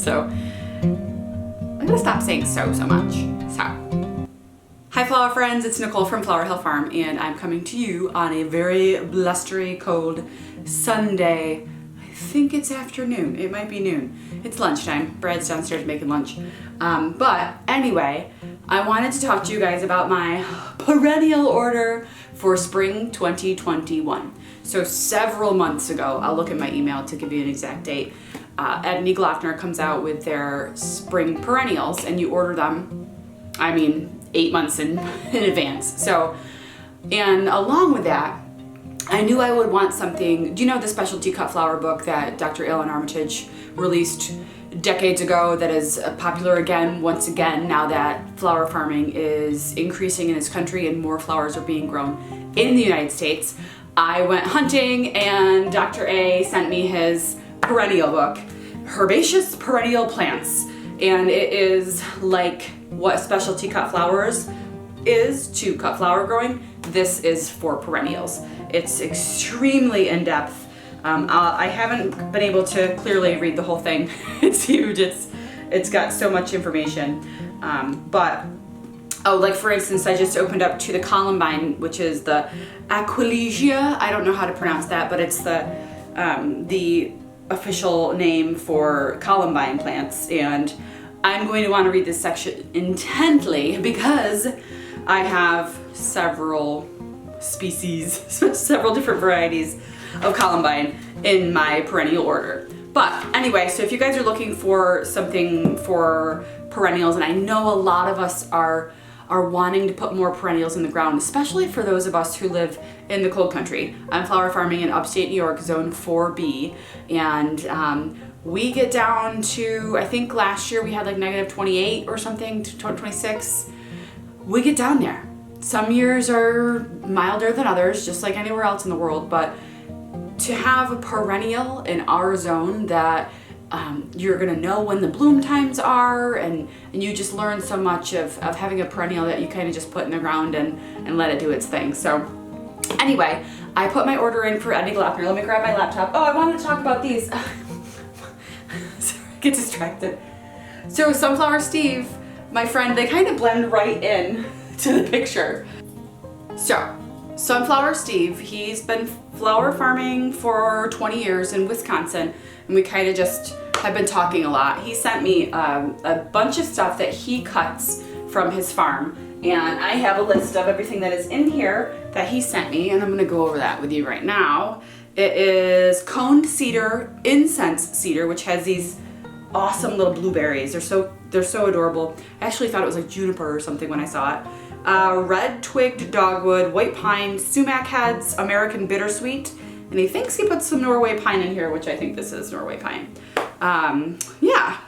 So I'm gonna stop saying so much. So. Hi flower friends, it's Nicole from Flower Hill Farm, and I'm coming to you on a very blustery, cold Sunday. I think it's afternoon, it might be noon. It's lunchtime, Brad's downstairs making lunch. But anyway, I wanted to talk to you guys about my perennial order for spring 2021. So several months ago, I'll look at my email to give you an exact date, Ednie Gloeckner comes out with their spring perennials, and you order them, 8 months in advance. So, and along with that, I knew I would want something. Do you know the specialty cut flower book that Dr. Alan Armitage released decades ago that is popular again, once again, now that flower farming is increasing in this country and more flowers are being grown in the United States? I went hunting and Dr. A sent me his perennial book, Herbaceous Perennial Plants. And it is like what specialty cut flowers is to cut flower growing. This is for perennials. It's extremely in-depth. I haven't been able to clearly read the whole thing. It's huge. It's got so much information. Like for instance, I just opened up to the columbine, which is the Aquilegia. I don't know how to pronounce that, but it's the official name for columbine plants. And I'm going to want to read this section intently because I have several species, several different varieties of columbine in my perennial order. But anyway, so if you guys are looking for something for perennials, and I know a lot of us are wanting to put more perennials in the ground, especially for those of us who live in the cold country. I'm flower farming in Upstate New York, Zone 4B, and we get down to, I think last year we had like -28 or something, to 26. We get down there. Some years are milder than others, just like anywhere else in the world, but to have a perennial in our zone that you're gonna know when the bloom times are, and you just learn so much of having a perennial that you kind of just put in the ground and let it do its thing. So anyway, I put my order in for Ednie Gloeckner. Let me grab my laptop. Oh, I wanted to talk about these. Sorry, get distracted. So Sunflower Steve, my friend, they kind of blend right in to the picture. So Sunflower Steve, he's been flower farming for 20 years in Wisconsin, and we kind of just have been talking a lot. He sent me a bunch of stuff that he cuts from his farm, and I have a list of everything that is in here that he sent me, and I'm gonna go over that with you right now. It is coned cedar, incense cedar, which has these awesome little blueberries. They're so adorable. I actually thought it was like juniper or something when I saw it. Red twigged dogwood, white pine, sumac heads, American bittersweet, and he thinks he put some Norway pine in here, which I think this is Norway pine. Yeah.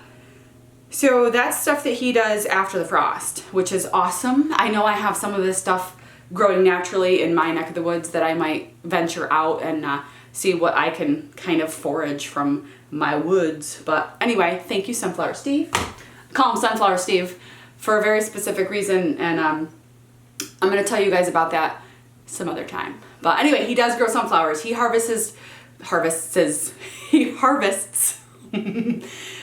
So that's stuff that he does after the frost, which is awesome. I know I have some of this stuff growing naturally in my neck of the woods that I might venture out and see what I can kind of forage from my woods. But anyway, thank you, Sunflower Steve. I call him Sunflower Steve for a very specific reason, and I'm going to tell you guys about that some other time. But anyway, he does grow sunflowers. He harvests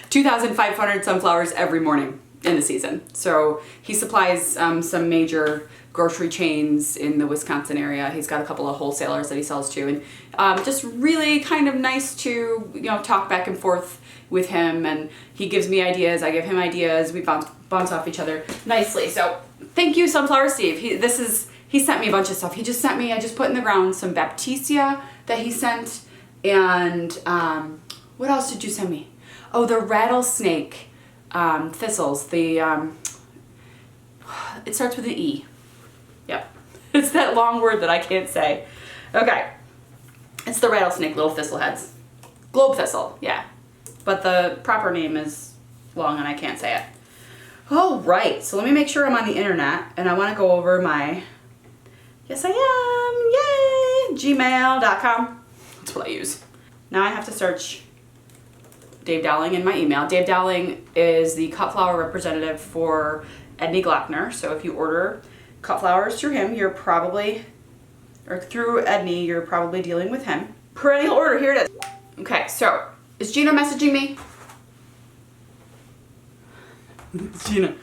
2,500 sunflowers every morning in the season. So he supplies some major grocery chains in the Wisconsin area. He's got a couple of wholesalers that he sells to, and just really kind of nice to talk back and forth with him, and he gives me ideas, I give him ideas, we bounce off each other nicely. So thank you, Sunflower Steve. He sent me a bunch of stuff. He just sent me, I just put in the ground some Baptisia that he sent, and what else did you send me? Oh, the rattlesnake thistles. It starts with an E. Yep. It's that long word that I can't say. Okay. It's the rattlesnake little thistle heads. Globe thistle, yeah. But the proper name is long and I can't say it. All right, so let me make sure I'm on the internet, and I want to go over my, yes I am, yay, gmail.com. That's what I use. Now I have to search Dave Dowling in my email. Dave Dowling is the cut flower representative for Ednie Gloeckner. So if you order cut flowers through him, you're probably, or through Ednie, you're probably dealing with him. Perennial order, here it is. Okay, so is Gina messaging me? Gina.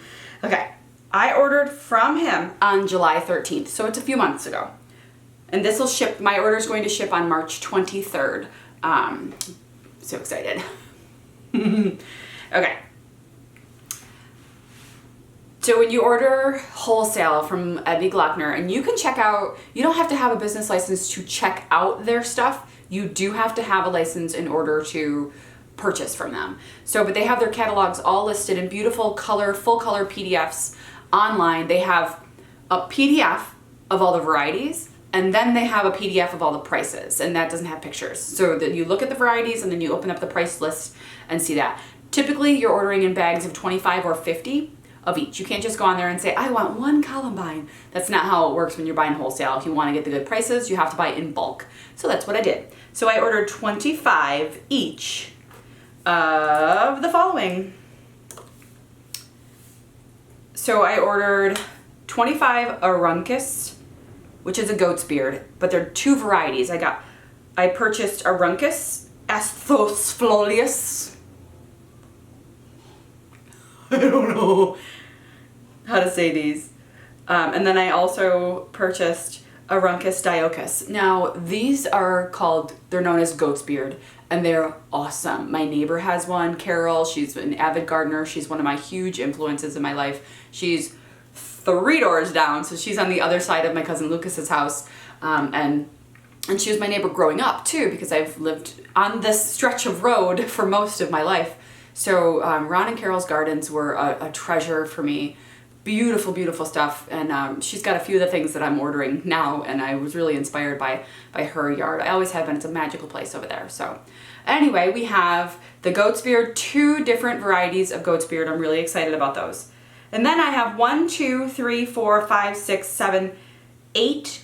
Okay. I ordered from him on July 13th, so it's a few months ago. And this will ship, my order is going to ship on March 23rd. So excited. Okay. So when you order wholesale from Ednie Gloeckner, and you can check out, you don't have to have a business license to check out their stuff. You do have to have a license in order to purchase from them. So, but they have their catalogs all listed in beautiful color, full color PDFs online. They have a PDF of all the varieties, and then they have a PDF of all the prices, and that doesn't have pictures. So that you look at the varieties and then you open up the price list and see that. Typically you're ordering in bags of 25 or 50 of each. You can't just go on there and say, I want one columbine. That's not how it works when you're buying wholesale. If you want to get the good prices, you have to buy in bulk. So that's what I did. So I ordered 25 each of the following. So I ordered 25 Aruncus, which is a goat's beard, but there are two varieties. I purchased Aruncus asthospholius. I don't know how to say these. And then I also purchased Aruncus dioicus. Now these are called, they're known as goat's beard, and they're awesome. My neighbor has one, Carol. She's an avid gardener. She's one of my huge influences in my life. She's 3 doors down, so she's on the other side of my cousin Lucas's house, and she was my neighbor growing up too, because I've lived on this stretch of road for most of my life. So Ron and Carol's gardens were a treasure for me. Beautiful, beautiful stuff, and she's got a few of the things that I'm ordering now, and I was really inspired by her yard. I always have been. It's a magical place over there. So anyway, we have the goat's beard, 2 different varieties of goat's beard. I'm really excited about those. And then I have 1, 2, 3, 4, 5, 6, 7, 8,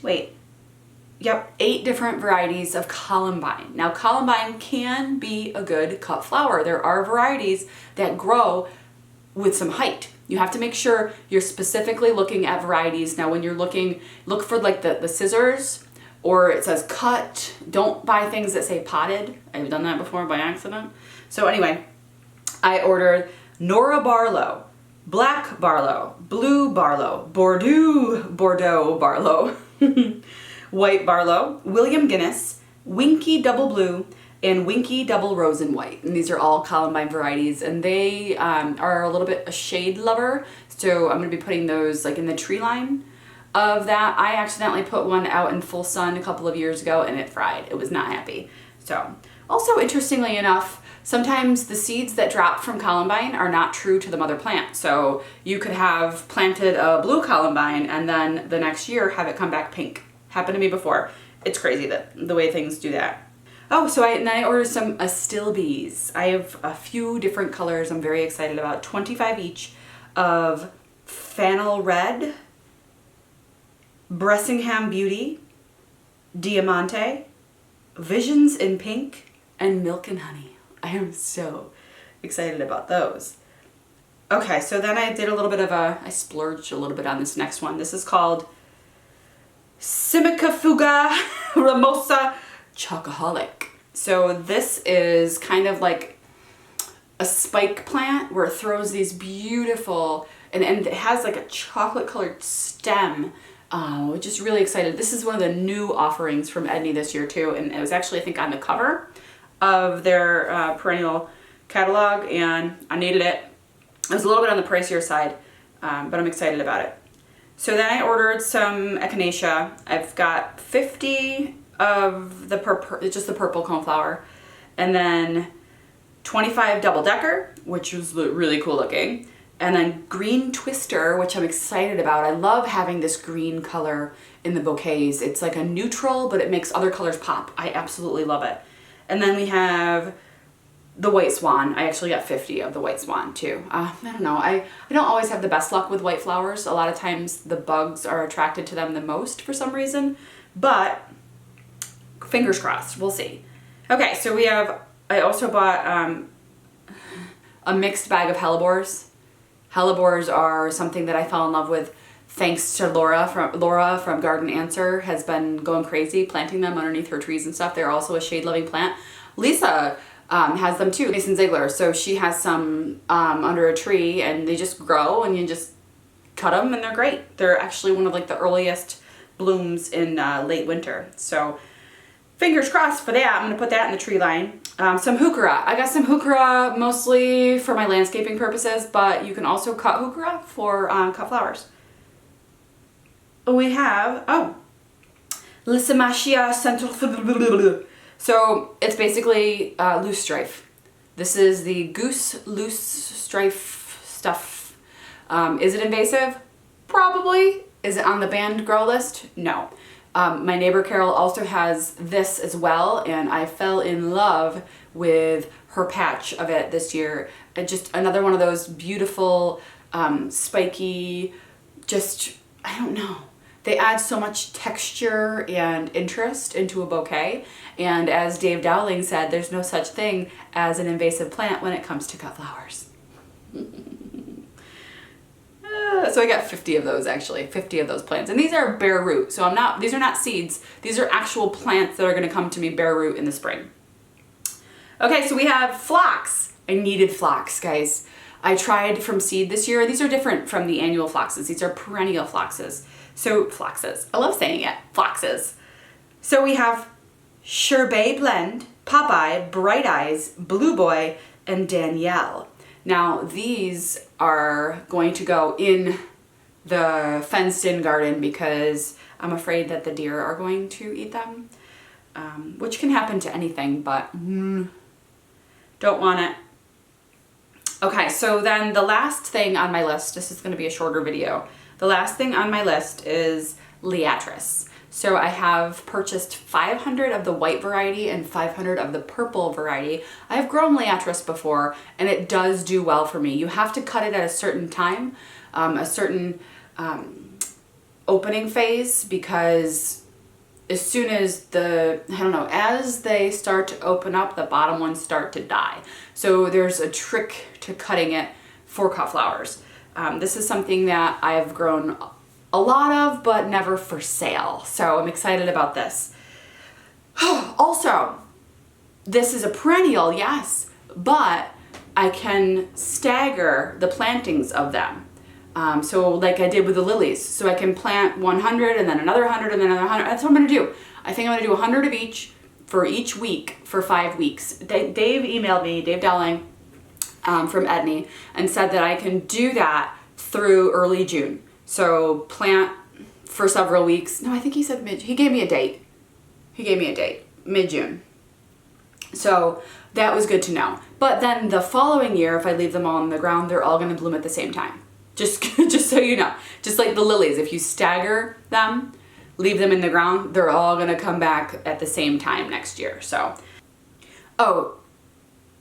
8 different varieties of columbine. Now columbine can be a good cut flower. There are varieties that grow with some height. You have to make sure you're specifically looking at varieties. Now when you're looking, look for like the scissors, or it says cut. Don't buy things that say potted. I've done that before by accident. So anyway, I ordered Nora Barlow, Black Barlow, Blue Barlow, Bordeaux Barlow, White Barlow, William Guinness, Winky Double Blue, and Winky Double Rose and White. And these are all columbine varieties, and they are a little bit a shade lover. So I'm gonna be putting those like in the tree line of that. I accidentally put one out in full sun a couple of years ago and it fried. It was not happy. So also interestingly enough, sometimes the seeds that drop from columbine are not true to the mother plant. So you could have planted a blue columbine and then the next year have it come back pink. Happened to me before. It's crazy that the way things do that. Oh, so I ordered some Astilbes. I have a few different colors I'm very excited about. 25 each of Fennel Red, Bressingham Beauty, Diamante, Visions in Pink, and Milk and Honey. I am so excited about those. Okay, so then I did a little bit of I splurged a little bit on this next one. This is called Simicafuga Ramosa Chocoholic. So this is kind of like a spike plant where it throws these beautiful, and it has like a chocolate colored stem. Just really excited. This is one of the new offerings from Ednie this year too, and it was actually I think on the cover of their perennial catalog, and I needed it. It was a little bit on the pricier side, but I'm excited about it. So then I ordered some echinacea. I've got 50 of the just the purple coneflower, and then 25 double decker, which was really cool looking, and then green twister, which I'm excited about. I love having this green color in the bouquets. It's like a neutral, but it makes other colors pop. I absolutely love it. And then we have the white swan. I actually got 50 of the white swan too. I don't know. I don't always have the best luck with white flowers. A lot of times the bugs are attracted to them the most for some reason, but fingers crossed, we'll see. Okay, so we have, I also bought a mixed bag of hellebores. Hellebores are something that I fell in love with thanks to Laura from Garden Answer, has been going crazy planting them underneath her trees and stuff. They're also a shade loving plant. Lisa has them too, Mason Ziegler. So she has some under a tree, and they just grow, and you just cut them, and they're great. They're actually one of like the earliest blooms in late winter. So fingers crossed for that. I'm gonna put that in the tree line. Some heuchera. I got some heuchera mostly for my landscaping purposes, but you can also cut heuchera for cut flowers. We have, Lysimachia central. So it's basically loose strife. This is the goose loose strife stuff. Is it invasive? Probably. Is it on the banned grow list? No. My neighbor Carol also has this as well, and I fell in love with her patch of it this year. Just another one of those beautiful, spiky, just, I don't know. They add so much texture and interest into a bouquet. And as Dave Dowling said, there's no such thing as an invasive plant when it comes to cut flowers. So I got 50 of those, actually, 50 of those plants. And these are bare root, so these are not seeds. These are actual plants that are gonna come to me bare root in the spring. Okay, so we have phlox. I needed phlox, guys. I tried from seed this year. These are different from the annual phloxes. These are perennial phloxes. So phloxes, I love saying it, phloxes. So we have Sherbet Blend, Popeye, Bright Eyes, Blue Boy, and Danielle. Now these are going to go in the fenced in garden because I'm afraid that the deer are going to eat them, which can happen to anything, but don't want it. Okay, so then the last thing on my list, this is going to be a shorter video. The last thing on my list is liatris. So I have purchased 500 of the white variety and 500 of the purple variety. I have grown liatris before, and it does do well for me. You have to cut it at a certain time, a certain opening phase, because as soon as as they start to open up, the bottom ones start to die. So there's a trick to cutting it for cut flowers. This is something that I've grown a lot of, but never for sale. So I'm excited about this. Also, this is a perennial, yes, but I can stagger the plantings of them. So like I did with the lilies. So I can plant 100 and then another 100 and then another 100. That's what I'm gonna do. I think I'm gonna do 100 of each for each week for 5 weeks. Dave emailed me, Dave Dowling, from Ednie, and said that I can do that through early June. So plant for several weeks. No, I think he said he gave me a date. Mid-June. So that was good to know. But then the following year, if I leave them all on the ground, they're all gonna bloom at the same time. Just so you know. Just like the lilies, if you stagger them, leave them in the ground, they're all gonna come back at the same time next year, so. Oh,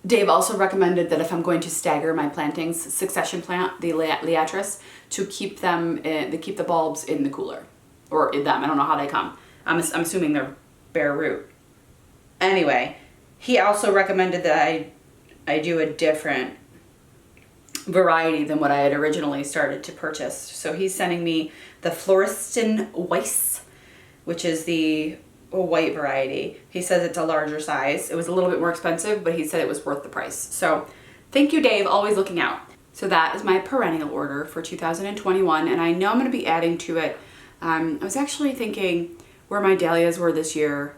Dave also recommended that if I'm going to stagger my plantings, succession plant the liatris to keep the bulbs in the cooler, or in them. I don't know how they come. I'm assuming they're bare root. Anyway, he also recommended that I do a different variety than what I had originally started to purchase. So he's sending me the Floristin Weiss, which is the white variety. He says it's a larger size. It was a little bit more expensive, but he said it was worth the price. So thank you, Dave, always looking out. So that is my perennial order for 2021, and I know I'm going to be adding to it. I was actually thinking where my dahlias were this year,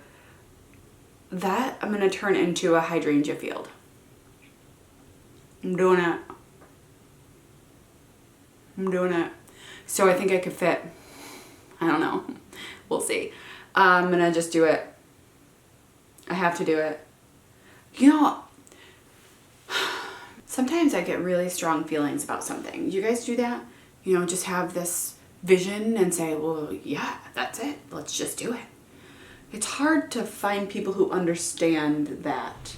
that I'm going to turn into a hydrangea field. I'm doing it. So I think I could fit, I don't know, we'll see. I'm gonna just do it. I have to do it. You know, sometimes I get really strong feelings about something. You guys do that? You know, just have this vision and say, well, yeah, that's it. Let's just do it. It's hard to find people who understand that.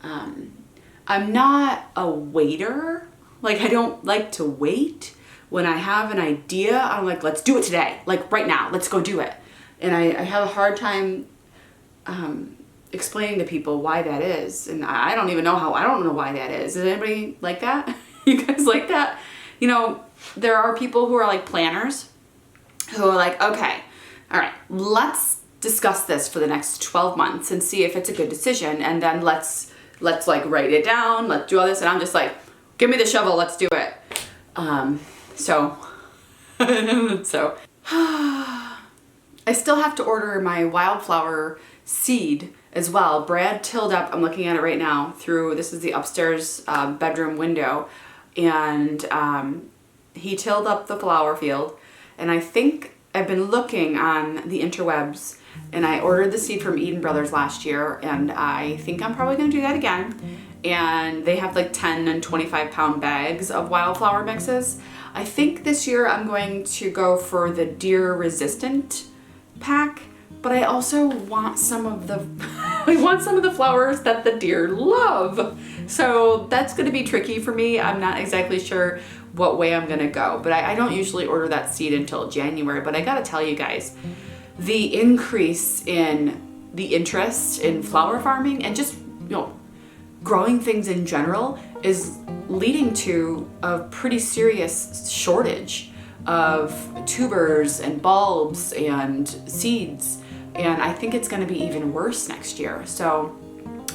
I'm not a waiter. Like, I don't like to wait. When I have an idea, I'm like, let's do it today. Like, right now, let's go do it. And I have a hard time explaining to people why that is. And I don't even know I don't know why that is. Is anybody like that? You guys like that? You know, there are people who are like planners who are like, okay, all right, let's discuss this for the next 12 months and see if it's a good decision. And then let's let's like write it down, let's do all this. And I'm just like, give me the shovel, let's do it. So I still have to order my wildflower seed as well. Brad tilled up, I'm looking at it right now through, this is the upstairs bedroom window, and he tilled up the flower field, and I think I've been looking on the interwebs, and I ordered the seed from Eden Brothers last year, and I think I'm probably gonna do that again. And they have like 10 and 25 pound bags of wildflower mixes. I think this year I'm going to go for the deer resistant pack, but I also want some of the I want some of the flowers that the deer love. So that's gonna be tricky for me. I'm not exactly sure what way I'm gonna go, but I don't usually order that seed until January. But I gotta tell you guys, the increase in the interest in flower farming and just, growing things in general is leading to a pretty serious shortage of tubers and bulbs and seeds. And I think it's gonna be even worse next year. So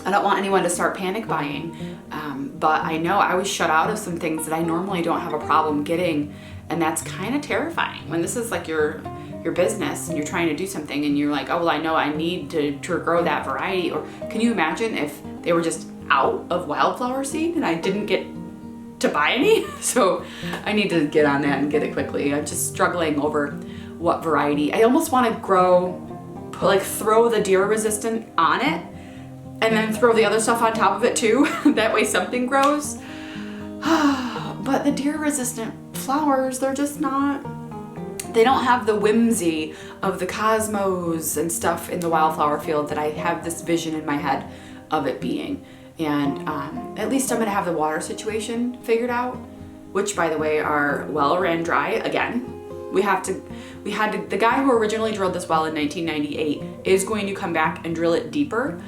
I don't want anyone to start panic buying, but I know I was shut out of some things that I normally don't have a problem getting, and that's kind of terrifying when this is like your business and you're trying to do something and you're like, oh, well, I know I need to grow that variety. Or can you imagine if they were just out of wildflower seed and I didn't get to buy any? So I need to get on that and get it quickly. I'm just struggling over what variety. I almost want to throw the deer resistant on it and then throw the other stuff on top of it too. That way something grows. But the deer resistant flowers, they're just not, they don't have the whimsy of the cosmos and stuff in the wildflower field that I have this vision in my head of it being. And at least I'm gonna have the water situation figured out, which by the way, our well ran dry again. The guy who originally drilled this well in 1998 is going to come back and drill it deeper,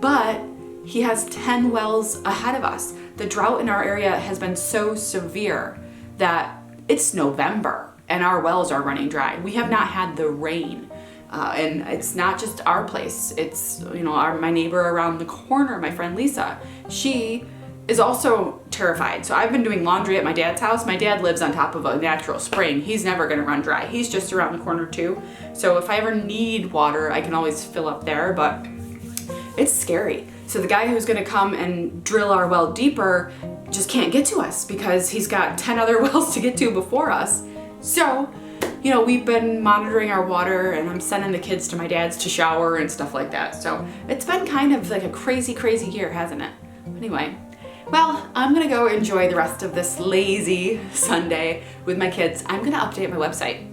but he has 10 wells ahead of us. The drought in our area has been so severe that it's November and our wells are running dry. We have not had the rain. And it's not just our place. It's, my neighbor around the corner, my friend Lisa, she is also terrified. So I've been doing laundry at my dad's house. My dad lives on top of a natural spring. He's never gonna run dry. He's just around the corner too. So if I ever need water, I can always fill up there, but it's scary. So the guy who's gonna come and drill our well deeper just can't get to us because he's got 10 other wells to get to before us. So, we've been monitoring our water, and I'm sending the kids to my dad's to shower and stuff like that. So it's been kind of like a crazy, crazy year, hasn't it? Anyway, well, I'm gonna go enjoy the rest of this lazy Sunday with my kids. I'm gonna update my website.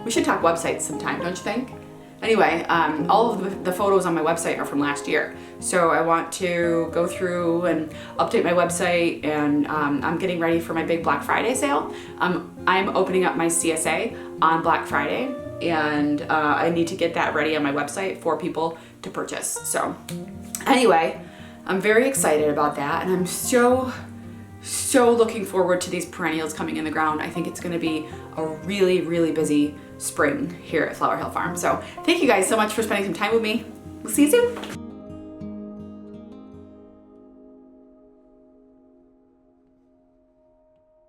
We should talk websites sometime, don't you think? Anyway, all of the photos on my website are from last year. So I want to go through and update my website, and I'm getting ready for my big Black Friday sale. I'm opening up my CSA on Black Friday, and I need to get that ready on my website for people to purchase. So anyway, I'm very excited about that, and I'm so looking forward to these perennials coming in the ground. I think it's gonna be a really, really busy spring here at Flower Hill Farm. So thank you guys so much for spending some time with me. We'll see you soon.